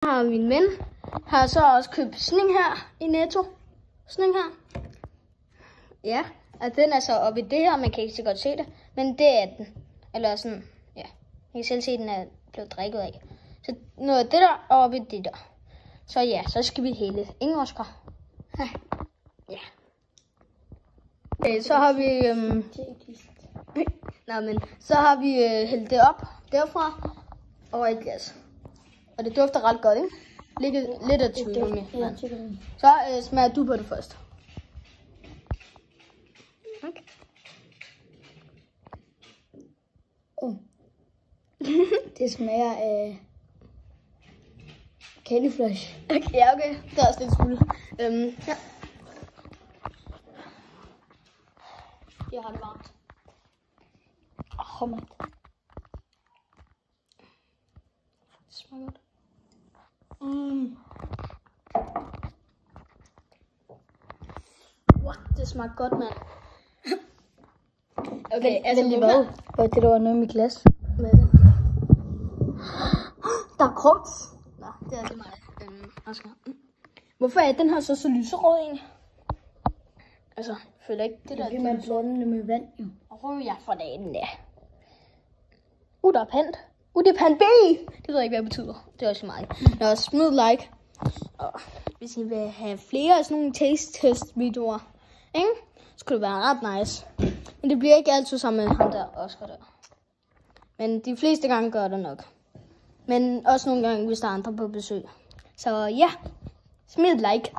Har min ven har så også købt sådan en her i Netto. Sådan en her. Ja, og den er så oppe i det her, man kan ikke så godt se det. Men det er den. Eller sådan, ja. Jeg kan selv se, at den er blevet drikket af. Så nu er det der oppe i det der. Så ja, så skal vi hælde. Ingen Oscar. Ja. Okay, så har vi... så har vi hældt det op derfra over et glas. Og det dufter ret godt, ikke? Lidt af tyggegummi. Ja. Så smager du på det først. Okay. Det smager af Candy Flush. Okay, ja, okay. Det er også lidt smule. Ja. Jeg har det varmt. Mand. Det smager godt. What? Det smager godt, mand. Okay, altså lige hvad? Hvad det, der var noget i mit glas? Hvad er det? Der er krums. Nå, det er altså mig. Oscar. Hvorfor er den her så lyserød egentlig? Altså, jeg føler ikke det der. Det man blander det med vand, jo. Jeg får det den der. Der er pant. Det er pant B. Det ved jeg ikke, hvad det betyder. Det er også meget. Nå, smid like. Og hvis I vil have flere af sådan nogle taste test videoer, ikke? Så kunne det være ret nice. Men det bliver ikke altid sammen med ham der, Oscar der. Men de fleste gange gør det nok. Men også nogle gange, hvis der er andre på besøg. Så ja, smid like.